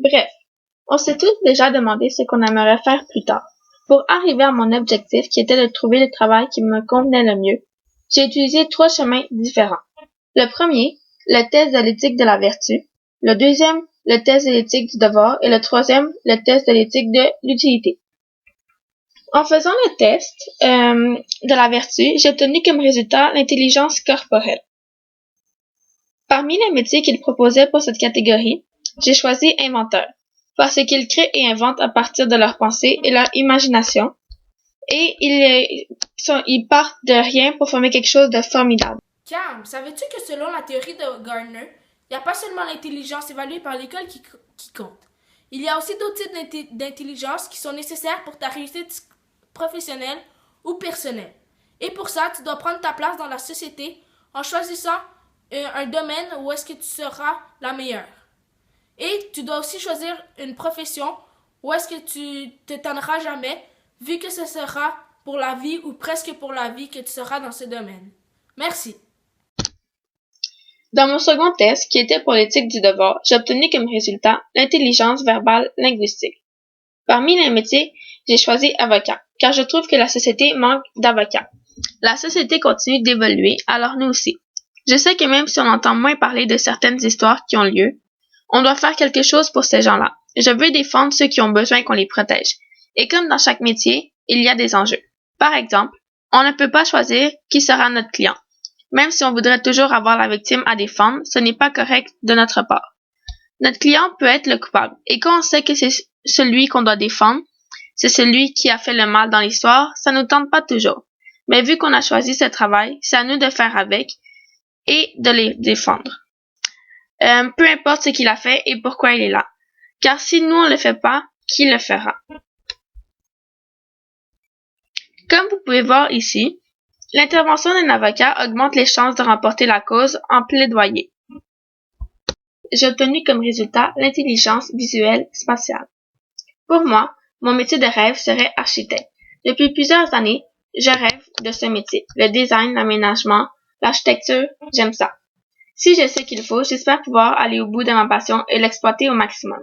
Bref, on s'est tous déjà demandé ce qu'on aimerait faire plus tard. Pour arriver à mon objectif qui était de trouver le travail qui me convenait le mieux, j'ai utilisé 3 chemins différents. Le premier, le test de l'éthique de la vertu. Le deuxième, le test de l'éthique du devoir. Et le troisième, le test de l'éthique de l'utilité. En faisant le test de la vertu, j'ai obtenu comme résultat l'intelligence corporelle. Parmi les métiers qu'il proposait pour cette catégorie, j'ai choisi inventeur, parce qu'ils créent et inventent à partir de leurs pensées et leur imagination, et ils partent de rien pour former quelque chose de formidable. Cam, savais-tu que selon la théorie de Gardner, il n'y a pas seulement l'intelligence évaluée par l'école qui compte. Il y a aussi d'autres types d'intelligence qui sont nécessaires pour ta réussite professionnelle ou personnelle. Et pour ça, tu dois prendre ta place dans la société en choisissant un domaine où est-ce que tu seras la meilleure. Et tu dois aussi choisir une profession où est-ce que tu te tanneras jamais, vu que ce sera pour la vie ou presque pour la vie que tu seras dans ce domaine. Merci. Dans mon second test, qui était pour l'éthique du devoir, j'ai obtenu comme résultat l'intelligence verbale linguistique. Parmi les métiers, j'ai choisi avocat, car je trouve que la société manque d'avocats. La société continue d'évoluer, alors nous aussi. Je sais que même si on entend moins parler de certaines histoires qui ont lieu, on doit faire quelque chose pour ces gens-là. Je veux défendre ceux qui ont besoin qu'on les protège. Et comme dans chaque métier, il y a des enjeux. Par exemple, on ne peut pas choisir qui sera notre client. Même si on voudrait toujours avoir la victime à défendre, ce n'est pas correct de notre part. Notre client peut être le coupable. Et quand on sait que c'est celui qu'on doit défendre, c'est celui qui a fait le mal dans l'histoire, ça nous tente pas toujours. Mais vu qu'on a choisi ce travail, c'est à nous de faire avec et de les défendre. Peu importe ce qu'il a fait et pourquoi il est là. Car si nous on le fait pas, qui le fera? Comme vous pouvez voir ici, l'intervention d'un avocat augmente les chances de remporter la cause en plaidoyer. J'ai obtenu comme résultat l'intelligence visuelle spatiale. Pour moi, mon métier de rêve serait architecte. Depuis plusieurs années, je rêve de ce métier. Le design, l'aménagement, l'architecture, j'aime ça. Si je sais qu'il faut, j'espère pouvoir aller au bout de ma passion et l'exploiter au maximum.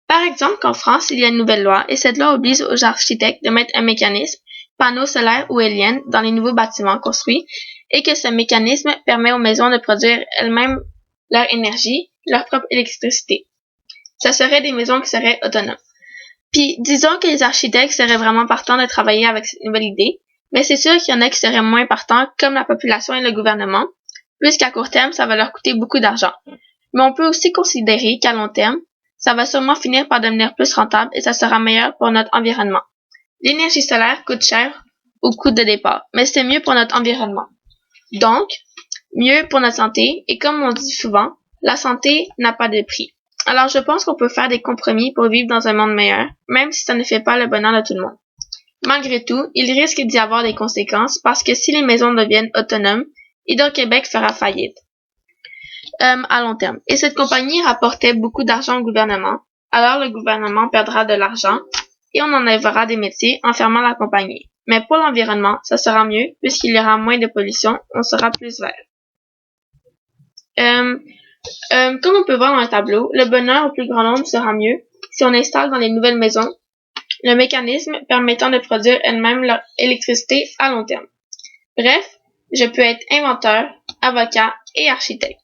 Par exemple, qu'en France, il y a une nouvelle loi et cette loi oblige aux architectes de mettre un mécanisme, panneaux solaires ou éoliennes, dans les nouveaux bâtiments construits et que ce mécanisme permet aux maisons de produire elles-mêmes leur énergie, leur propre électricité. Ce seraient des maisons qui seraient autonomes. Puis, disons que les architectes seraient vraiment partants de travailler avec cette nouvelle idée, mais c'est sûr qu'il y en a qui seraient moins partants, comme la population et le gouvernement, puisqu'à court terme, ça va leur coûter beaucoup d'argent. Mais on peut aussi considérer qu'à long terme, ça va sûrement finir par devenir plus rentable et ça sera meilleur pour notre environnement. L'énergie solaire coûte cher au coût de départ, mais c'est mieux pour notre environnement. Donc, mieux pour notre santé, et comme on dit souvent, la santé n'a pas de prix. Alors je pense qu'on peut faire des compromis pour vivre dans un monde meilleur, même si ça ne fait pas le bonheur de tout le monde. Malgré tout, il risque d'y avoir des conséquences parce que si les maisons deviennent autonomes, Hydro-Québec fera faillite à long terme. Et cette compagnie rapportait beaucoup d'argent au gouvernement, alors le gouvernement perdra de l'argent et on enlèvera des métiers en fermant la compagnie. Mais pour l'environnement, ça sera mieux puisqu'il y aura moins de pollution, on sera plus vert. Comme on peut voir dans le tableau, le bonheur au plus grand nombre sera mieux si on installe dans les nouvelles maisons le mécanisme permettant de produire elles-mêmes leur électricité à long terme. Bref, je peux être inventeur, avocat et architecte.